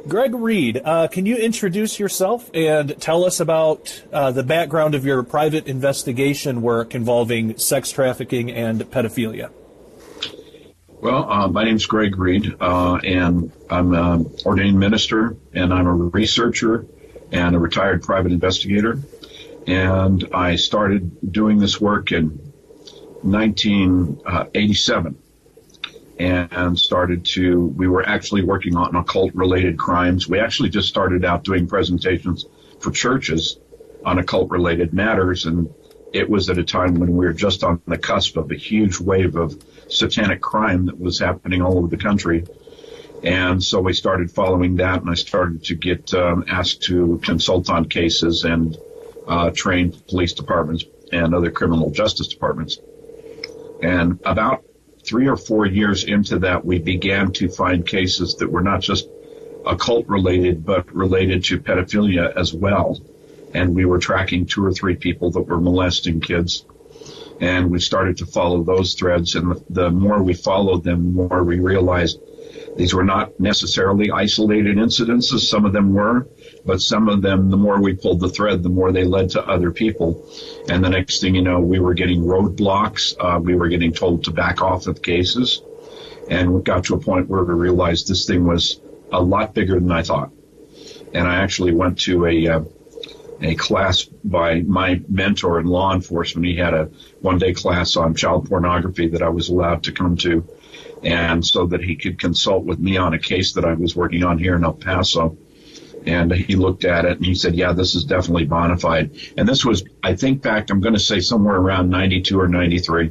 Greg Reed, can you introduce yourself and tell us about the background of your private investigation work involving sex trafficking and pedophilia? Well, my name's Greg Reed, and I'm an ordained minister, and I'm a researcher and a retired private investigator. And I started doing this work in 1987. And we were actually working on occult-related crimes. We actually just started out doing presentations for churches on occult-related matters, and it was at a time when we were just on the cusp of a huge wave of satanic crime that was happening all over the country. And so we started following that, and I started to get asked to consult on cases and train police departments and other criminal justice departments. And about 3 or 4 years into that, we began to find cases that were not just occult related, but related to pedophilia as well. And we were tracking 2 or 3 people that were molesting kids. And we started to follow those threads. And the more we followed them, the more we realized these were not necessarily isolated incidences. Some of them were, but some of them, the more we pulled the thread, the more they led to other people. And the next thing you know, we were getting roadblocks. We were getting told to back off of cases. And we got to a point where we realized this thing was a lot bigger than I thought. And I actually went to a class by my mentor in law enforcement. He had a one-day class on child pornography that I was allowed to come to, and so that he could consult with me on a case that I was working on here in El Paso. And he looked at it and he said, yeah, this is definitely bona fide. And this was, I think back, I'm going to say somewhere around 92 or 93.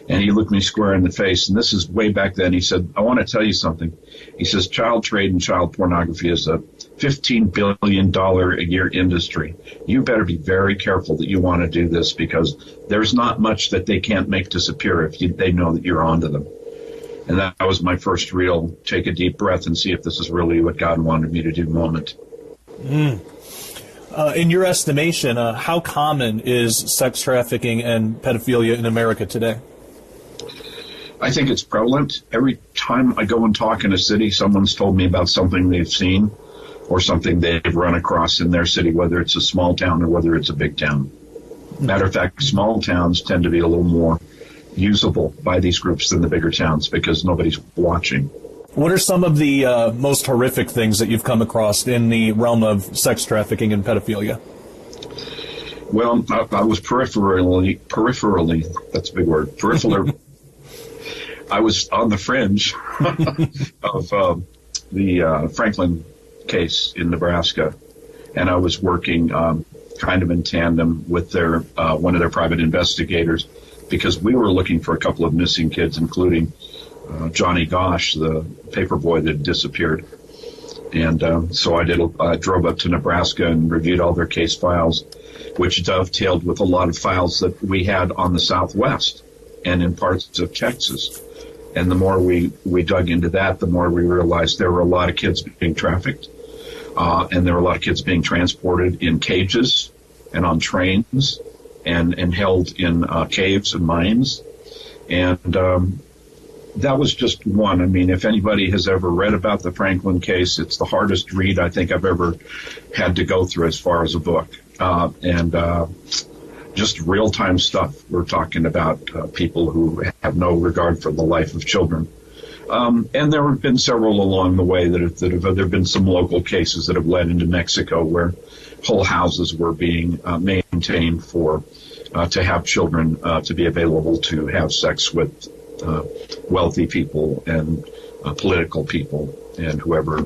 And he looked me square in the face. And this is way back then. He said, I want to tell you something. He says, child trade and child pornography is a $15 billion a year industry. You better be very careful that you want to do this, because there's not much that they can't make disappear if they know that you're onto them. And that was my first real take a deep breath and see if this is really what God wanted me to do moment. In your estimation, how common is sex trafficking and pedophilia in America today? I think it's prevalent. Every time I go and talk in a city, someone's told me about something they've seen or something they've run across in their city, whether it's a small town or whether it's a big town. Matter of fact, small towns tend to be a little more usable by these groups than the bigger towns because nobody's watching. What are some of the most horrific things that you've come across in the realm of sex trafficking and pedophilia? Well, I was peripherally, that's a big word, peripherally, I was on the fringe of the Franklin case in Nebraska, and I was working kind of in tandem with their one of their private investigators, because we were looking for a couple of missing kids, including Johnny Gosh, the paper boy that disappeared. And so I drove up to Nebraska and reviewed all their case files, which dovetailed with a lot of files that we had on the Southwest and in parts of Texas. And the more we dug into that, the more we realized there were a lot of kids being trafficked, and there were a lot of kids being transported in cages and on trains and held in caves and mines. And that was just one. I mean, if anybody has ever read about the Franklin case, it's the hardest read I think I've ever had to go through as far as a book. Just real-time stuff. We're talking about people who have no regard for the life of children. And there have been several along the way there have been some local cases that have led into Mexico where whole houses were being maintained for to have children to be available to have sex with wealthy people and political people and whoever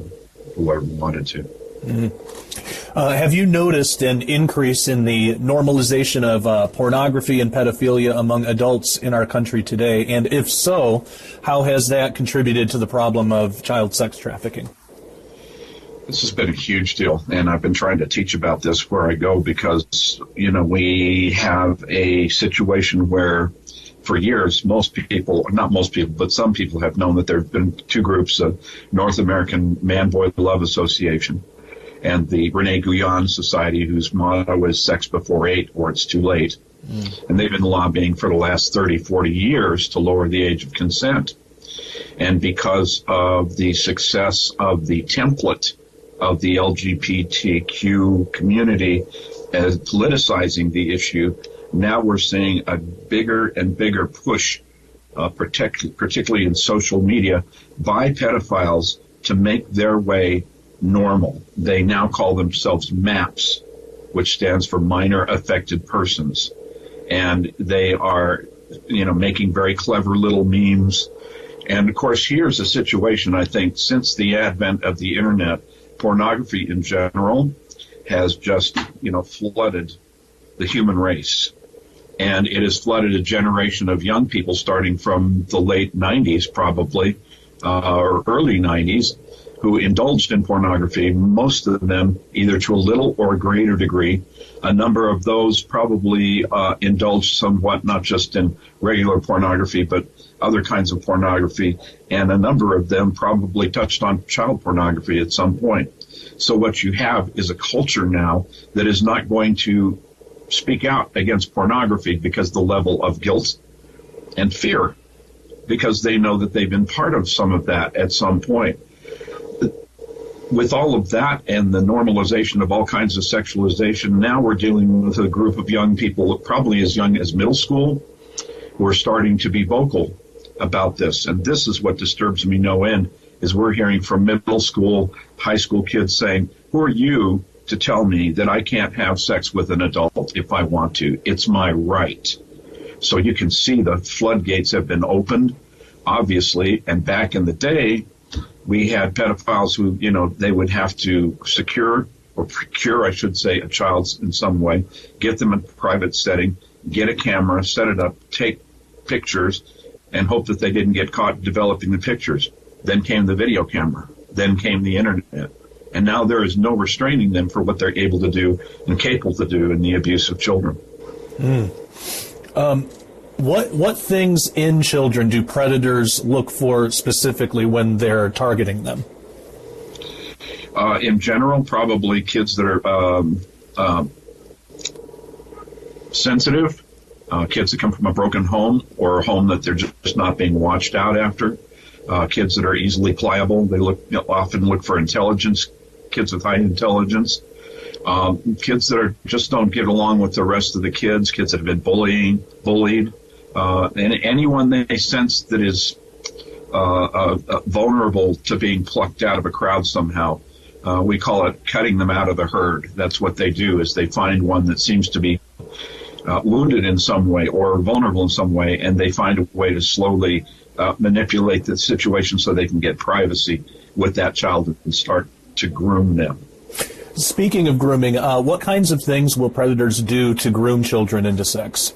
wanted to. Mm-hmm. Have you noticed an increase in the normalization of pornography and pedophilia among adults in our country today? And if so, how has that contributed to the problem of child sex trafficking? This has been a huge deal, and I've been trying to teach about this where I go because, we have a situation where for years, not most people, but some people have known that there have been two groups, the North American Man-Boy Love Association and the Rene Guyon Society, whose motto is sex before 8 or it's too late. And they've been lobbying for the last 30, 40 years to lower the age of consent. And because of the success of the template of the LGBTQ community as politicizing the issue, now we're seeing a bigger and bigger push, particularly in social media, by pedophiles to make their way normal. They now call themselves MAPS, which stands for Minor Affected Persons. And they are, making very clever little memes. And of course, here's a situation, I think, since the advent of the internet, pornography in general has just, flooded the human race. And it has flooded a generation of young people starting from the late 90s probably, or early 90s, who indulged in pornography, most of them either to a little or a greater degree. A number of those probably indulged somewhat, not just in regular pornography, but other kinds of pornography. And a number of them probably touched on child pornography at some point. So what you have is a culture now that is not going to speak out against pornography because the level of guilt and fear, because they know that they've been part of some of that at some point. With all of that and the normalization of all kinds of sexualization, now we're dealing with a group of young people, probably as young as middle school, who are starting to be vocal about this. And this is what disturbs me no end, is we're hearing from middle school, high school kids saying, who are you to tell me that I can't have sex with an adult if I want to? It's my right. So you can see the floodgates have been opened, obviously, and back in the day, we had pedophiles who, they would have to secure or procure, I should say, a child in some way, get them in a private setting, get a camera, set it up, take pictures, and hope that they didn't get caught developing the pictures. Then came the video camera. Then came the internet. And now there is no restraining them for what they're able to do and capable to do in the abuse of children. What things in children do predators look for specifically when they're targeting them? In general, probably kids that are sensitive, kids that come from a broken home or a home that they're just not being watched out after, kids that are easily pliable. They often look for intelligence, kids with high intelligence. Kids that just don't get along with the rest of the kids that have been bullied, and anyone they sense that is vulnerable to being plucked out of a crowd somehow. We call it cutting them out of the herd. That's what they do, is they find one that seems to be wounded in some way or vulnerable in some way, and they find a way to slowly manipulate the situation so they can get privacy with that child and start to groom them. Speaking of grooming, what kinds of things will predators do to groom children into sex?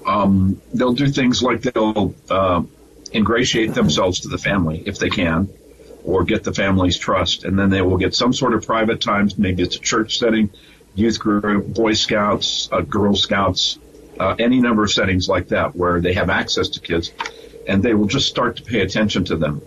They'll do things like they'll ingratiate themselves to the family if they can, or get the family's trust, and then they will get some sort of private times. Maybe it's a church setting, youth group, Boy Scouts, Girl Scouts, any number of settings like that where they have access to kids, and they will just start to pay attention to them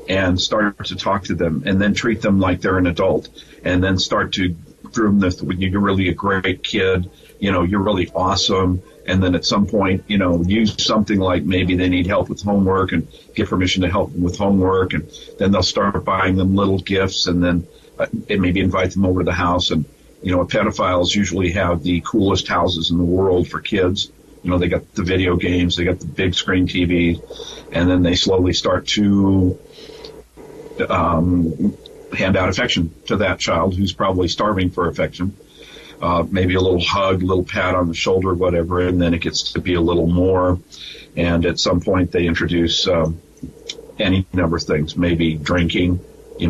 and start to talk to them and then treat them like they're an adult and then start to groom them. You're really a great kid, you're really awesome. And then at some point, use something like maybe they need help with homework and get permission to help them with homework. And then they'll start buying them little gifts and then maybe invite them over to the house. And, pedophiles usually have the coolest houses in the world for kids. They got the video games, they got the big screen TV, and then they slowly start to hand out affection to that child who's probably starving for affection. Maybe a little hug, a little pat on the shoulder, whatever, and then it gets to be a little more. And at some point they introduce any number of things, maybe drinking,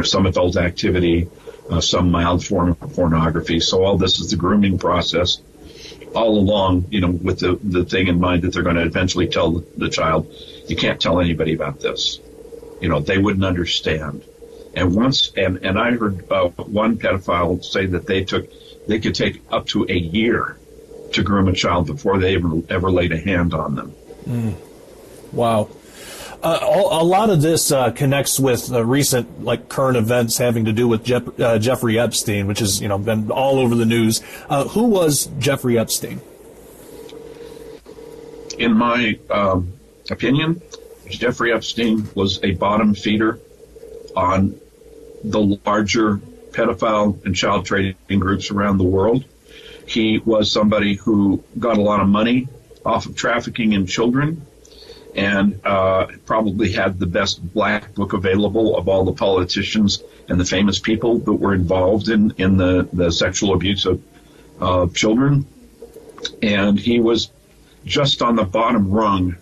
some adult activity, some mild form of pornography. So all this is the grooming process all along, with the thing in mind that they're going to eventually tell the child, you can't tell anybody about this. They wouldn't understand. And and I heard one pedophile say that they could take up to a year to groom a child before they ever laid a hand on them. Wow. A lot of this connects with recent, current events having to do with Jeffrey Epstein, which has, been all over the news. Who was Jeffrey Epstein? In my opinion, Jeffrey Epstein was a bottom feeder on the larger pedophile and child trading groups around the world. He was somebody who got a lot of money off of trafficking in children, and probably had the best black book available of all the politicians and the famous people that were involved in the sexual abuse of children. And he was just on the bottom rung.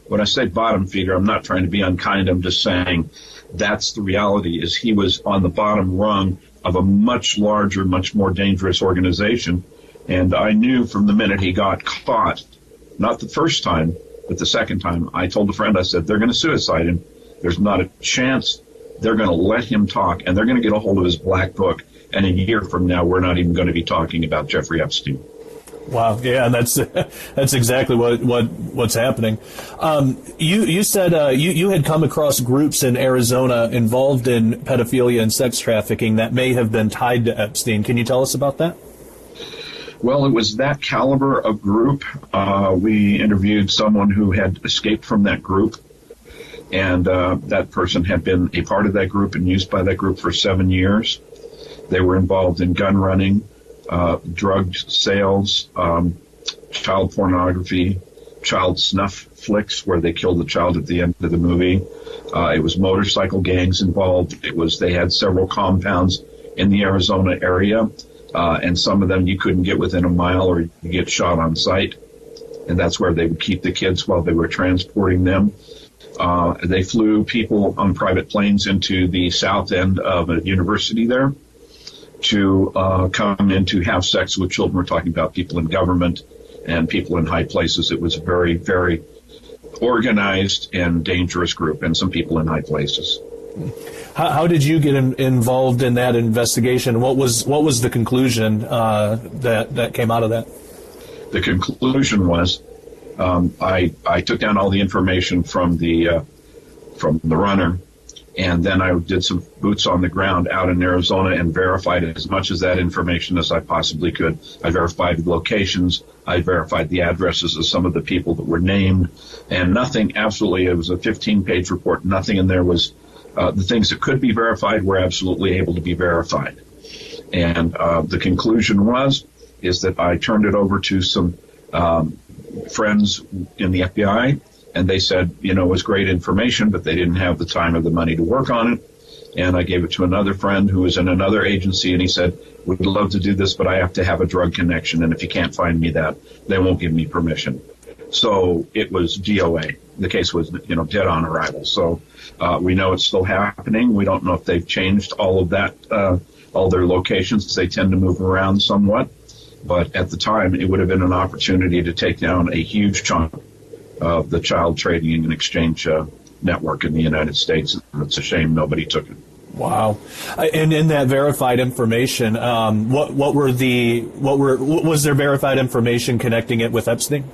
When I say bottom feeder, I'm not trying to be unkind. I'm just saying that's the reality, is he was on the bottom rung of a much larger, much more dangerous organization. And I knew from the minute he got caught, not the first time, but the second time, I told a friend, I said, they're going to suicide him. There's not a chance they're going to let him talk, and they're going to get a hold of his black book. And a year from now, we're not even going to be talking about Jeffrey Epstein. Wow, yeah, and that's exactly what's happening. You said you had come across groups in Arizona involved in pedophilia and sex trafficking that may have been tied to Epstein. Can you tell us about that? Well, it was that caliber of group. We interviewed someone who had escaped from that group, and that person had been a part of that group and used by that group for 7 years. They were involved in gun running, drug sales, child pornography, child snuff flicks where they killed the child at the end of the movie. It was motorcycle gangs involved. They had several compounds in the Arizona area. And some of them you couldn't get within a mile or you get shot on sight. And that's where they would keep the kids while they were transporting them. They flew people on private planes into the south end of a university there to come in to have sex with children. We're talking about people in government and people in high places. It was a very, very organized and dangerous group, and some people in high places. How did you get involved in that investigation? What was the conclusion that came out of that? The conclusion was I took down all the information from the runner, and then I did some boots on the ground out in Arizona and verified as much of that information as I possibly could. I verified the locations. I verified the addresses of some of the people that were named, and nothing, absolutely, it was a 15-page report. Nothing in there was the things that could be verified were absolutely able to be verified. And the conclusion is that I turned it over to some friends in the FBI, and they said, it was great information, but they didn't have the time or the money to work on it. And I gave it to another friend who was in another agency, and he said, we'd love to do this, but I have to have a drug connection, and if you can't find me that, they won't give me permission. So it was DOA. The case was, dead on arrival. So we know it's still happening. We don't know if they've changed all of that, all their locations. They tend to move around somewhat. But at the time, it would have been an opportunity to take down a huge chunk of the child trading and exchange network in the United States. And it's a shame nobody took it. Wow. And in that verified information, was there verified information connecting it with Epstein?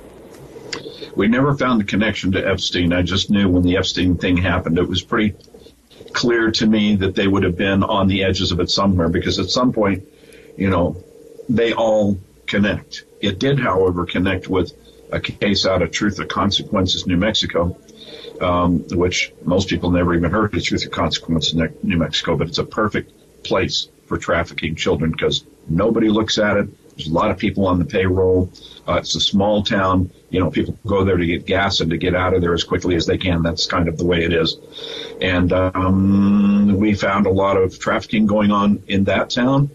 We never found the connection to Epstein. I just knew when the Epstein thing happened, it was pretty clear to me that they would have been on the edges of it somewhere, because at some point, they all connect. It did, however, connect with a case out of Truth or Consequences, New Mexico, which most people never even heard of Truth or Consequences, New Mexico, but it's a perfect place for trafficking children because nobody looks at it. There's a lot of people on the payroll. It's a small town. People go there to get gas and to get out of there as quickly as they can. That's kind of the way it is. And we found a lot of trafficking going on in that town.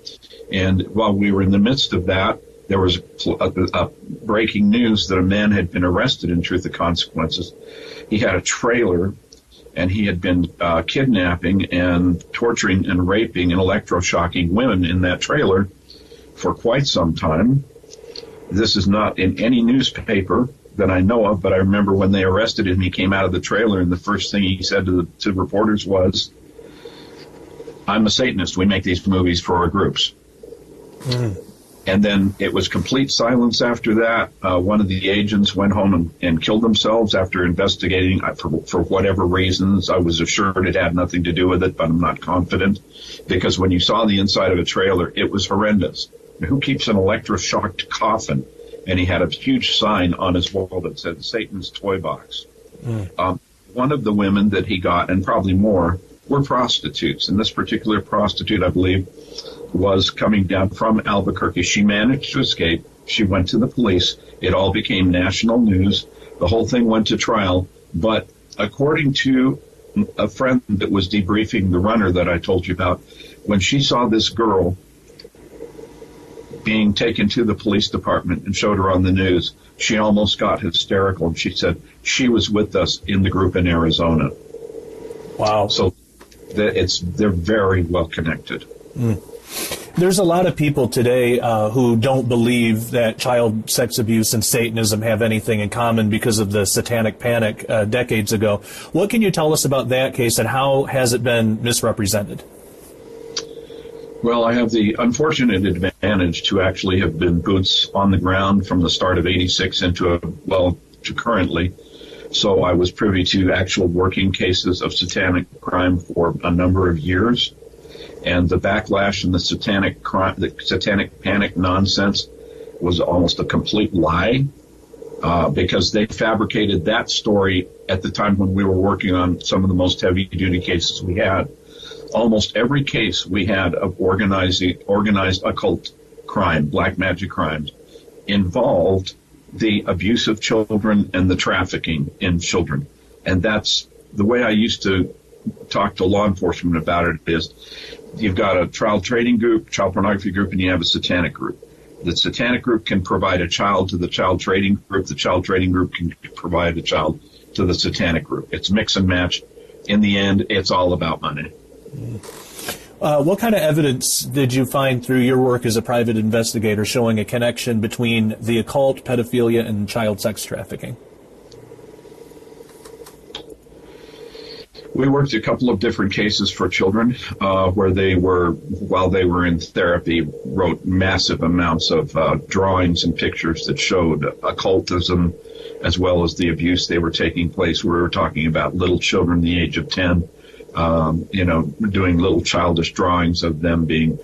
And while we were in the midst of that, there was a breaking news that a man had been arrested in Truth or Consequences. He had a trailer, and he had been kidnapping and torturing and raping and electroshocking women in that trailer for quite some time. This is not in any newspaper that I know of, but I remember when they arrested him, he came out of the trailer, and the first thing he said to reporters was, "I'm a Satanist. We make these movies for our groups." Mm. And then it was complete silence after that. One of the agents went home and killed themselves after investigating for whatever reasons. I was assured it had nothing to do with it, but I'm not confident, because when you saw the inside of a trailer, it was horrendous. Who keeps an electroshocked coffin? And he had a huge sign on his wall that said Satan's Toy Box. Mm. One of the women that he got, and probably more, were prostitutes. And this particular prostitute, I believe, was coming down from Albuquerque. She managed to escape. She went to the police. It all became national news. The whole thing went to trial. But according to a friend that was debriefing the runner that I told you about, when she saw this girl being taken to the police department and showed her on the news, she almost got hysterical. And she said she was with us in the group in Arizona. Wow. So they're very well connected. There's a lot of people today who don't believe that child sex abuse and Satanism have anything in common because of the satanic panic decades ago. What can you tell us about that case, and how has it been misrepresented? Well, I have the unfortunate advantage to actually have been boots on the ground from the start of '86 to currently. So I was privy to actual working cases of satanic crime for a number of years. And the backlash and the satanic panic nonsense was almost a complete lie, because they fabricated that story at the time when we were working on some of the most heavy-duty cases we had. Almost every case we had of organized occult crime, black magic crimes, involved the abuse of children and the trafficking in children. And that's the way I used to talk to law enforcement about it. Is you've got a child trading group, child pornography group, and you have a satanic group. The satanic group can provide a child to the child trading group. The child trading group can provide a child to the satanic group. It's mix and match. In the end, it's all about money. What kind of evidence did you find through your work as a private investigator showing a connection between the occult, pedophilia, and child sex trafficking? We worked a couple of different cases for children where they were, while they were in therapy, wrote massive amounts of drawings and pictures that showed occultism as well as the abuse they were taking place. We were talking about little children the age of 10, doing little childish drawings of them being,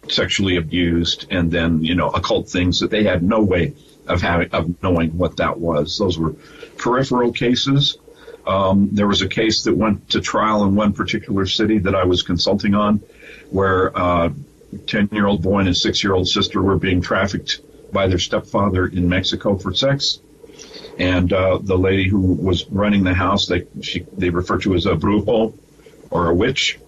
sexually abused, and then, occult things that they had no way of knowing what that was. Those were peripheral cases. There was a case that went to trial in one particular city that I was consulting on, where a 10-year-old boy and his 6-year-old sister were being trafficked by their stepfather in Mexico for sex. And the lady who was running the house, they refer to as a brujo, or a witch.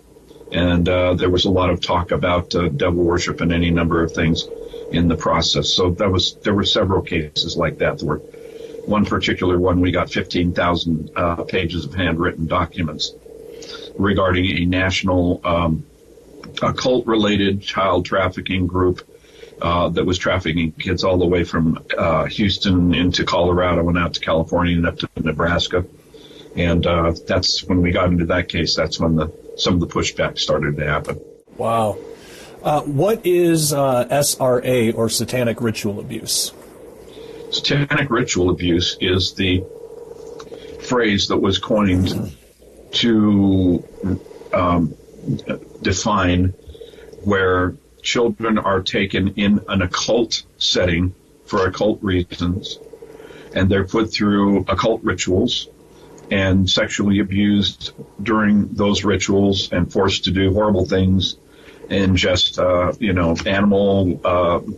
And there was a lot of talk about devil worship and any number of things in the process. So there were several cases like that. There were one particular one, we got 15,000 pages of handwritten documents regarding a national occult-related child trafficking group that was trafficking kids all the way from Houston into Colorado and out to California and up to Nebraska. And that's when we got into that case. That's when some of the pushback started to happen. Wow. What is SRA, or satanic ritual abuse? Satanic ritual abuse is the phrase that was coined to define where children are taken in an occult setting for occult reasons, and they're put through occult rituals and sexually abused during those rituals and forced to do horrible things, ingest, animal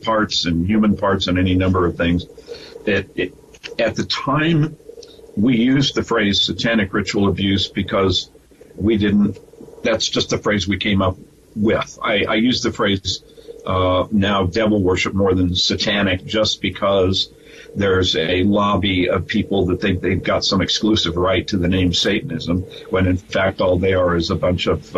parts and human parts and any number of things. At the time, we used the phrase satanic ritual abuse because that's just the phrase we came up with. I use the phrase now devil worship more than satanic, just because there's a lobby of people that think they've got some exclusive right to the name Satanism, when in fact all they are is a bunch of,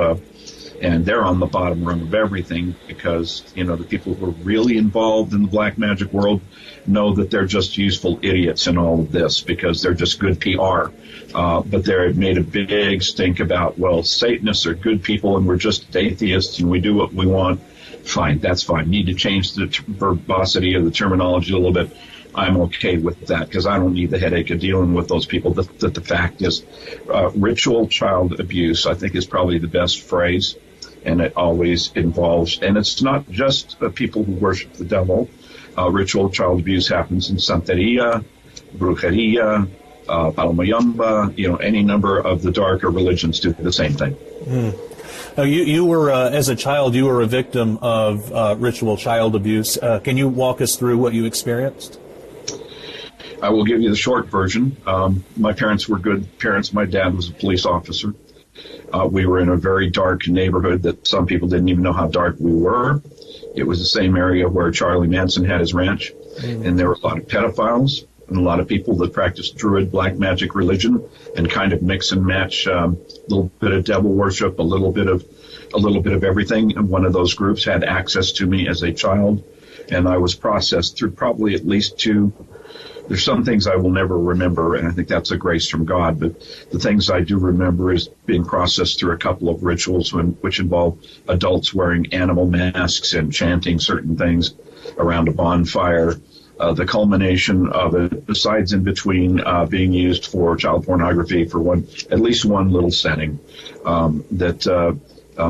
and they're on the bottom rung of everything, because, the people who are really involved in the black magic world know that they're just useful idiots in all of this, because they're just good PR. But they've made a big stink about, well, Satanists are good people and we're just atheists and we do what we want. Fine, that's fine. Need to change the verbosity of the terminology a little bit. I'm okay with that, because I don't need the headache of dealing with those people. The fact is, ritual child abuse, I think, is probably the best phrase, and it always involves, and it's not just people who worship the devil. Ritual child abuse happens in Santeria, Brujeria, Palomayamba, any number of the darker religions do the same thing. Now, you were, as a child, you were a victim of ritual child abuse. Can you walk us through what you experienced? I will give you the short version. My parents were good parents. My dad was a police officer. We were in a very dark neighborhood that some people didn't even know how dark we were. It was the same area where Charlie Manson had his ranch, and there were a lot of pedophiles and a lot of people that practiced Druid black magic religion and kind of mix and match a little bit of devil worship, a little bit of everything. And one of those groups had access to me as a child, and I was processed through probably at least two. There's some things I will never remember, and I think that's a grace from God. But the things I do remember is being processed through a couple of rituals which involve adults wearing animal masks and chanting certain things around a bonfire. The culmination of it, besides in between being used for child pornography for at least one little setting, that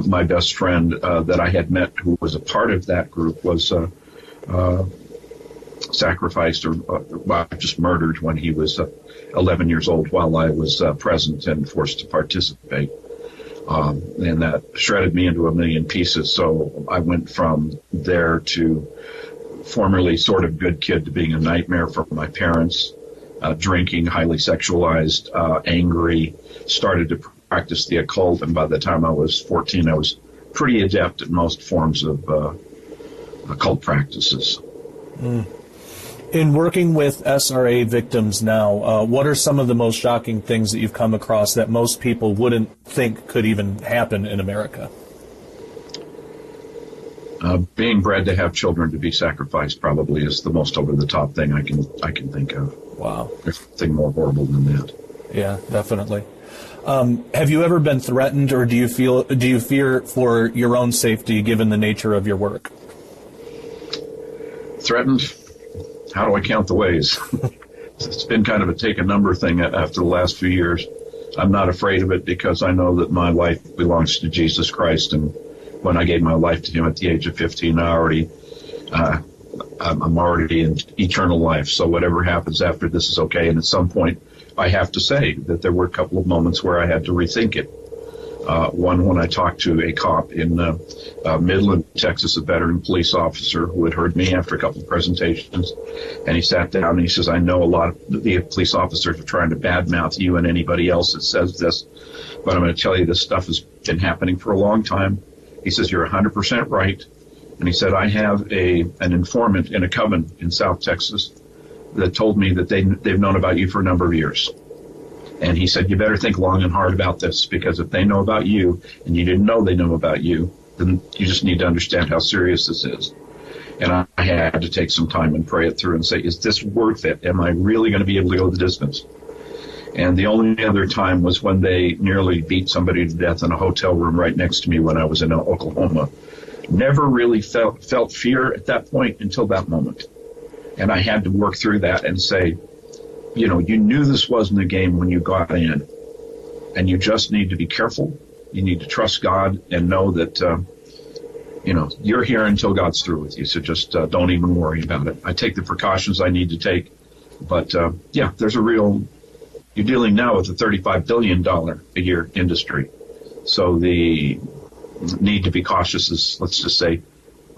my best friend that I had met who was a part of that group was sacrificed or just murdered when he was 11 years old while I was present and forced to participate. And that shredded me into a million pieces. So I went from there to formerly sort of good kid to being a nightmare for my parents, drinking, highly sexualized, angry, started to practice the occult. And by the time I was 14, I was pretty adept at most forms of occult practices. In working with SRA victims now, what are some of the most shocking things that you've come across that most people wouldn't think could even happen in America? Being bred to have children to be sacrificed probably is the most over-the-top thing I can think of. Wow. There's nothing more horrible than that. Yeah, definitely. Have you ever been threatened, or do you fear for your own safety given the nature of your work? Threatened? How do I count the ways? It's been kind of a take a number thing after the last few years. I'm not afraid of it because I know that my life belongs to Jesus Christ, and when I gave my life to him at the age of 15, I'm already in eternal life. So whatever happens after this is okay. And at some point, I have to say that there were a couple of moments where I had to rethink it. One when I talked to a cop in Midland, Texas, a veteran police officer who had heard me after a couple of presentations, and he sat down and he says, I know a lot of the police officers are trying to badmouth you and anybody else that says this, but I'm going to tell you this stuff has been happening for a long time. He says, you're 100% right. And he said, I have an informant in a coven in South Texas that told me that they've known about you for a number of years. And he said, you better think long and hard about this, because if they know about you and you didn't know they know about you, then you just need to understand how serious this is. And I had to take some time and pray it through and say, is this worth it? Am I really going to be able to go the distance? And the only other time was when they nearly beat somebody to death in a hotel room right next to me when I was in Oklahoma. Never really felt fear at that point until that moment. And I had to work through that and say, you knew this wasn't a game when you got in, and you just need to be careful. You need to trust God and know that, you're here until God's through with you. So just don't even worry about it. I take the precautions I need to take. But, you're dealing now with a $35 billion a year industry. So the need to be cautious is, let's just say,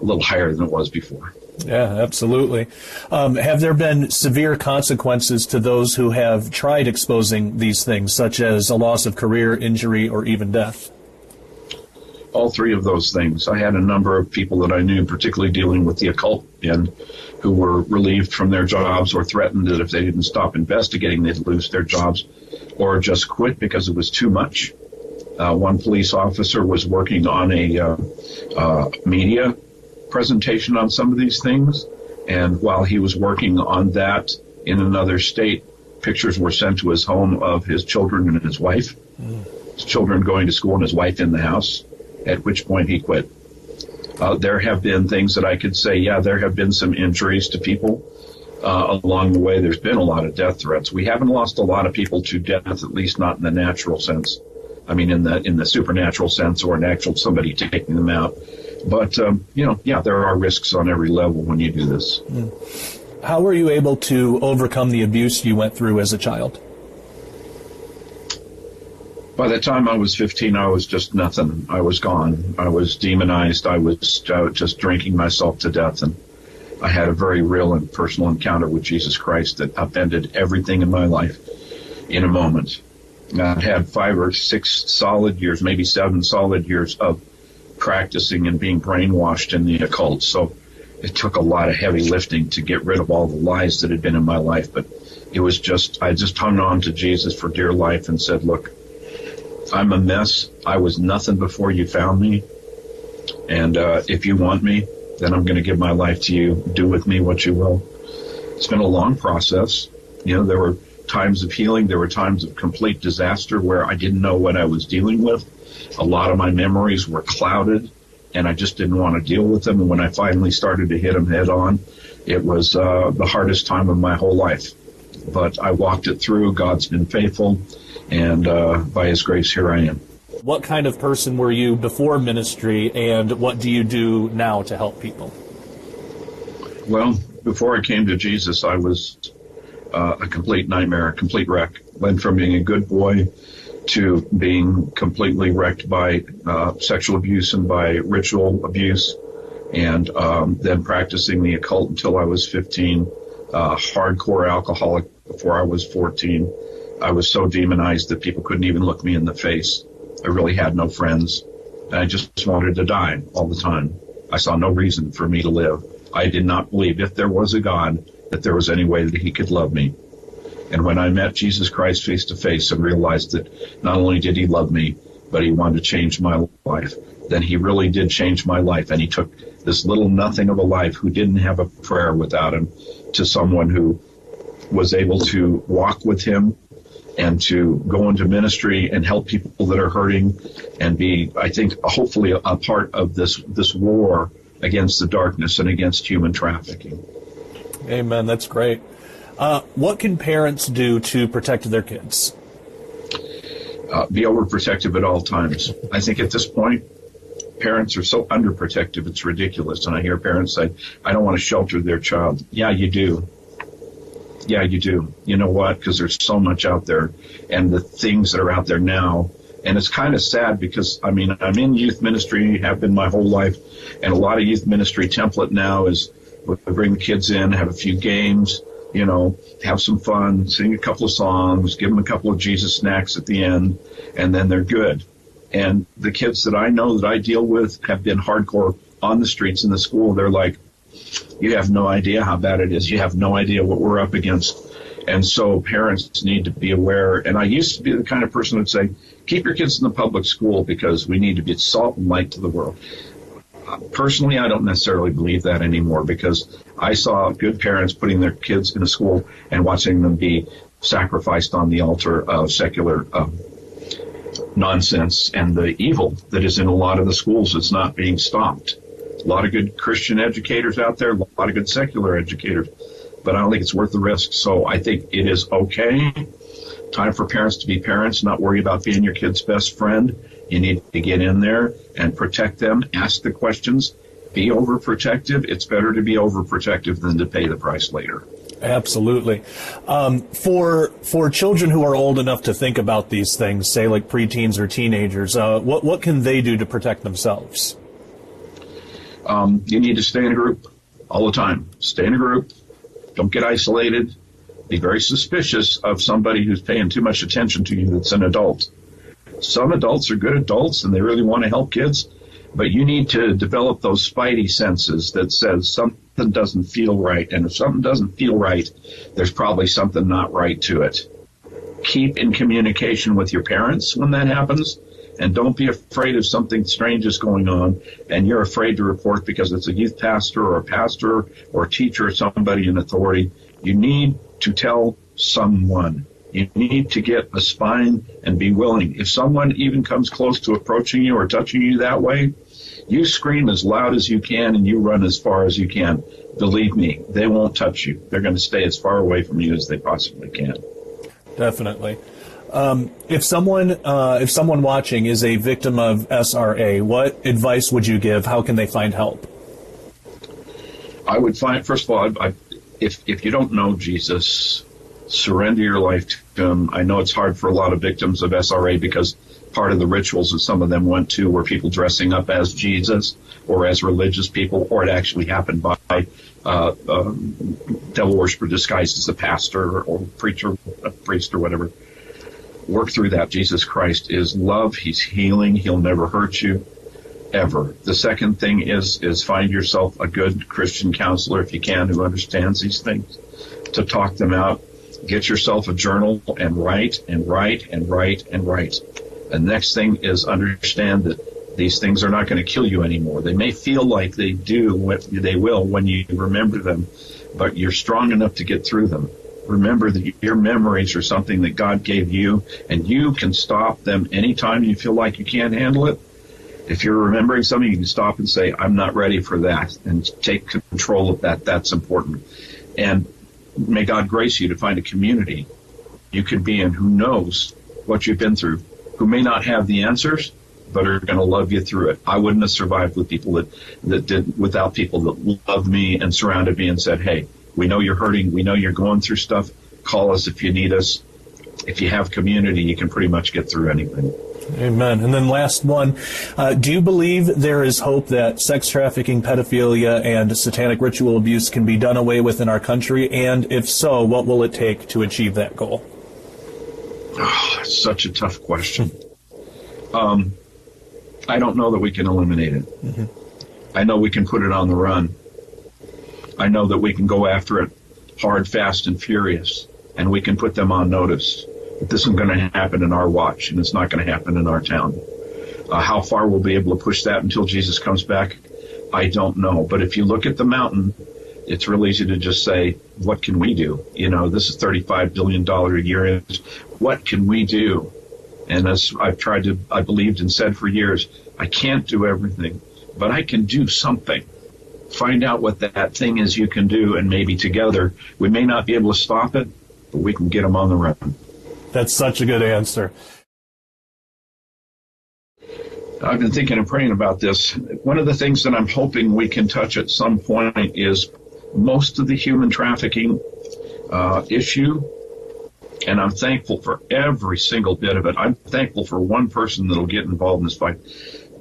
a little higher than it was before. Yeah, absolutely. Have there been severe consequences to those who have tried exposing these things, such as a loss of career, injury, or even death? All three of those things. I had a number of people that I knew, particularly dealing with the occult, and who were relieved from their jobs or threatened that if they didn't stop investigating, they'd lose their jobs or just quit because it was too much. One police officer was working on a media presentation on some of these things, and while he was working on that in another state, pictures were sent to his home of his children and his wife, his children going to school and his wife in the house, at which point he quit. There have been things that I could say, there have been some injuries to people along the way. There's been a lot of death threats. We haven't lost a lot of people to death, at least not in the natural sense. I mean, in the supernatural sense, or an actual somebody taking them out. But, there are risks on every level when you do this. How were you able to overcome the abuse you went through as a child? By the time I was 15, I was just nothing. I was gone. I was demonized. I was just drinking myself to death. And I had a very real and personal encounter with Jesus Christ that upended everything in my life in a moment. I had 5 or 6 solid years, maybe 7 solid years of practicing and being brainwashed in the occult. So it took a lot of heavy lifting to get rid of all the lies that had been in my life. But it was I just hung on to Jesus for dear life and said, look, I'm a mess. I was nothing before you found me. And if you want me, then I'm going to give my life to you. Do with me what you will. It's been a long process. You know, there were times of healing. There were times of complete disaster where I didn't know what I was dealing with. A lot of my memories were clouded, and I just didn't want to deal with them. And when I finally started to hit them head on, it was the hardest time of my whole life. But I walked it through. God's been faithful. And by His grace, here I am. What kind of person were you before ministry, and what do you do now to help people? Well, before I came to Jesus, I was a complete nightmare, a complete wreck. Went from being a good boy to being completely wrecked by sexual abuse and by ritual abuse, and then practicing the occult until I was 15, hardcore alcoholic before I was 14. I was so demonized that people couldn't even look me in the face. I really had no friends, and I just wanted to die all the time. I saw no reason for me to live. I did not believe, if there was a God, that there was any way that He could love me. And when I met Jesus Christ face to face and realized that not only did He love me, but He wanted to change my life, then He really did change my life. And He took this little nothing of a life who didn't have a prayer without Him to someone who was able to walk with Him and to go into ministry and help people that are hurting and be, I think, hopefully a part of this war against the darkness and against human trafficking. Amen. That's great. What can parents do to protect their kids? Be overprotective at all times. I think at this point, parents are so underprotective, it's ridiculous. And I hear parents say, I don't want to shelter their child. Yeah, you do. Yeah, you do. You know what? Because there's so much out there, and the things that are out there now. And it's kind of sad because, I mean, I'm in youth ministry, have been my whole life, and a lot of youth ministry template now is we bring the kids in, have a few games, you know, have some fun, sing a couple of songs, give them a couple of Jesus snacks at the end, and then they're good. And the kids that I know that I deal with have been hardcore on the streets in the school. They're like, you have no idea how bad it is. You have no idea what we're up against. And so parents need to be aware. And I used to be the kind of person who would say, keep your kids in the public school because we need to be salt and light to the world. Personally, I don't necessarily believe that anymore because I saw good parents putting their kids in a school and watching them be sacrificed on the altar of secular nonsense and the evil that is in a lot of the schools that's not being stopped. A lot of good Christian educators out there, a lot of good secular educators, but I don't think it's worth the risk. So I think it is okay. Time for parents to be parents, not worry about being your kid's best friend. You need to get in there and protect them, ask the questions, be overprotective. It's better to be overprotective than to pay the price later. Absolutely. For children who are old enough to think about these things, say like preteens or teenagers, what can they do to protect themselves? You need to stay in a group all the time. Stay in a group. Don't get isolated. Be very suspicious of somebody who's paying too much attention to you that's an adult. Some adults are good adults and they really want to help kids, but you need to develop those spidey senses that says something doesn't feel right. And if something doesn't feel right, there's probably something not right to it. Keep in communication with your parents when that happens. And don't be afraid if something strange is going on and you're afraid to report because it's a youth pastor or a pastor or a teacher or somebody in authority. You need to tell someone. You need to get a spine and be willing. If someone even comes close to approaching you or touching you that way, you scream as loud as you can and you run as far as you can. Believe me, they won't touch you. They're going to stay as far away from you as they possibly can. Definitely. If someone watching is a victim of SRA, what advice would you give? How can they find help? I would find, first of all, if you don't know Jesus, Surrender your life to him. I know it's hard for a lot of victims of SRA because part of the rituals that some of them went to were people dressing up as Jesus or as religious people, or it actually happened by devil worshiper disguised as a pastor or preacher, a priest or whatever. Work through that. Jesus Christ is love. He's healing. He'll never hurt you, ever. The second thing is find yourself a good Christian counselor, if you can, who understands these things, to talk them out. Get yourself a journal and write and write and write and write. The next thing is understand that these things are not going to kill you anymore. They may feel like they do, they will when you remember them, but you're strong enough to get through them. Remember that your memories are something that God gave you, and you can stop them anytime you feel like you can't handle it. If you're remembering something, you can stop and say, I'm not ready for that, and take control of that. That's important. And may God grace you to find a community you can be in who knows what you've been through, who may not have the answers, but are going to love you through it. I wouldn't have survived with people that did, without people that loved me and surrounded me and said, hey, we know you're hurting. We know you're going through stuff. Call us if you need us. If you have community, you can pretty much get through anything. Amen. And then last one, do you believe there is hope that sex trafficking, pedophilia, and satanic ritual abuse can be done away with in our country? And if so, what will it take to achieve that goal? Oh, that's such a tough question. I don't know that we can eliminate it. Mm-hmm. I know we can put it on the run. I know that we can go after it hard, fast, and furious, and we can put them on notice. But this isn't going to happen in our watch, and it's not going to happen in our town. How far we'll be able to push that until Jesus comes back, I don't know. But if you look at the mountain, it's real easy to just say, what can we do? You know, this is $35 billion a year. What can we do? And as I believed and said for years, I can't do everything, but I can do something. Find out what that thing is you can do, and maybe together, we may not be able to stop it, but we can get them on the run. That's such a good answer. I've been thinking and praying about this. One of the things that I'm hoping we can touch at some point is most of the human trafficking issue, and I'm thankful for every single bit of it. I'm thankful for one person that'll get involved in this fight,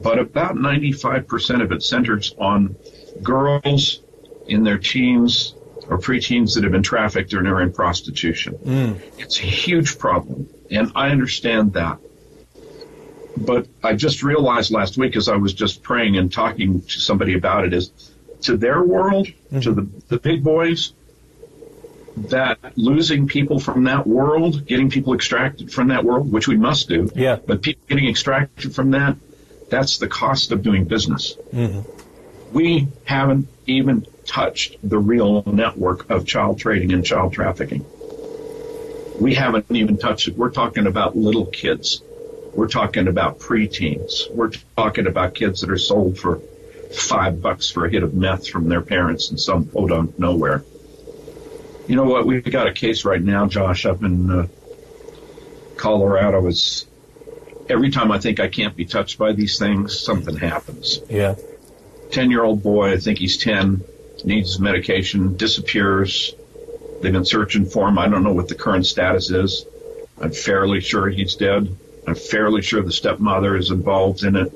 but about 95% of it centers on girls in their teens or preteens that have been trafficked or are in prostitution. It's a huge problem, and I understand that. But I just realized last week as I was just praying and talking to somebody about it is, to their world, to the big boys, that losing people from that world, getting people extracted from that world, which we must do, but people getting extracted from that, that's the cost of doing business. We haven't even touched the real network of child trading and child trafficking. We haven't even touched it. We're talking about little kids. We're talking about preteens. We're talking about kids that are sold for $5 for a hit of meth from their parents in some podunk nowhere. You know what? We've got a case right now, Josh, up in Colorado. Every time I think I can't be touched by these things, something happens. 10-year-old boy, I think he's 10, needs medication, disappears. They've been searching for him. I don't know what the current status is. I'm fairly sure he's dead. I'm fairly sure the stepmother is involved in it.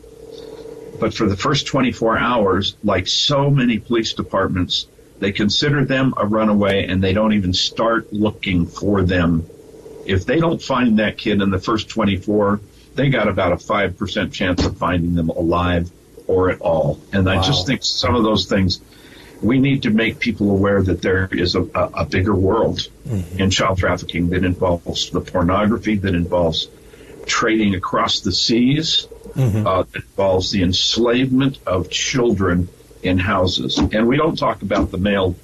But for the first 24 hours, like so many police departments, they consider them a runaway and they don't even start looking for them. If they don't find that kid in the first 24, they got about a 5% chance of finding them alive or at all. And I just think some of those things, we need to make people aware that there is a bigger world in child trafficking that involves the pornography, that involves trading across the seas, that involves the enslavement of children in houses. And we don't talk about the male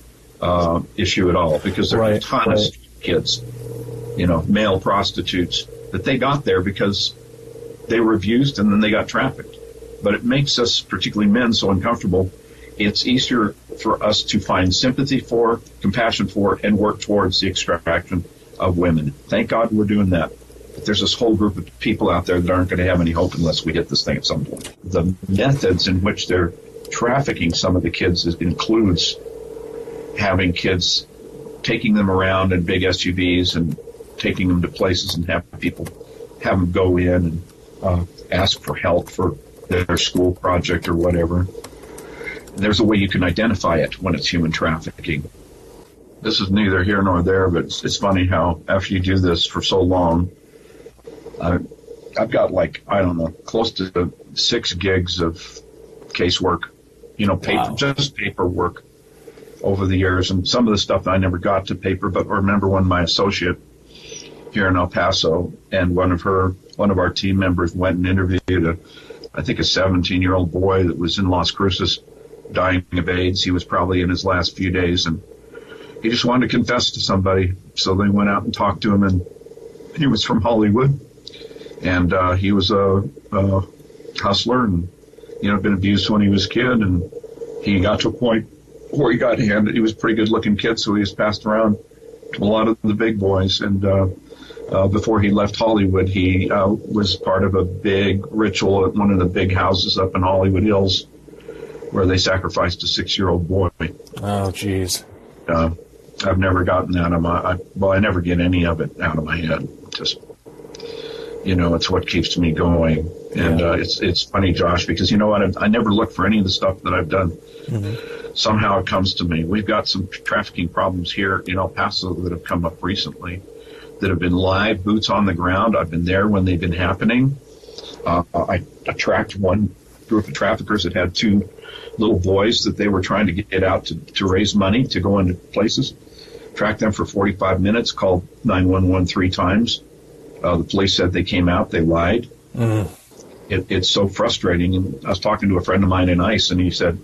issue at all, because there are a ton of kids, male prostitutes, that they got there because they were abused and then they got trafficked. But it makes us, particularly men, so uncomfortable. It's easier for us to find sympathy for, compassion for, and work towards the extraction of women. Thank God we're doing that. But there's this whole group of people out there that aren't going to have any hope unless we hit this thing at some point. The methods in which they're trafficking some of the kids includes having kids taking them around in big SUVs and taking them to places and have them go in and ask for help for their school project or whatever. There's a way you can identify it when it's human trafficking. This is neither here nor there, but it's funny how after you do this for so long, I've got close to 6 gigs of casework, just paperwork over the years. And some of the stuff I never got to paper, but I remember when my associate here in El Paso and one of our team members went and interviewed a 17-year-old boy that was in Las Cruces dying of AIDS. He was probably in his last few days, and he just wanted to confess to somebody. So they went out and talked to him, and he was from Hollywood, and he was a hustler and, been abused when he was a kid, and he got to a point where he got handed. He was a pretty good-looking kid, so he was passed around to a lot of the big boys, and before he left Hollywood, he was part of a big ritual at one of the big houses up in Hollywood Hills where they sacrificed a 6-year-old boy. Oh, geez. I've never gotten that I never get any of it out of my head. Just, it's what keeps me going. And it's funny, Josh, because you know what? I never look for any of the stuff that I've done. Mm-hmm. Somehow it comes to me. We've got some trafficking problems here in El Paso that have come up recently that have been live, boots on the ground. I've been there when they've been happening. I tracked one group of traffickers that had 2 little boys that they were trying to get out to raise money to go into places. Tracked them for 45 minutes, called 911 3 times. The police said they came out, they lied. Mm. It's so frustrating. And I was talking to a friend of mine in ICE, and he said,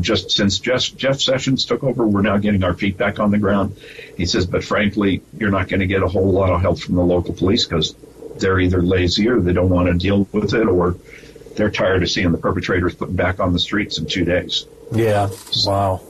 just since Jeff Sessions took over, we're now getting our feet back on the ground. He says, but frankly, you're not going to get a whole lot of help from the local police because they're either lazy or they don't want to deal with it, or they're tired of seeing the perpetrators put back on the streets in 2 days. Yeah. Wow.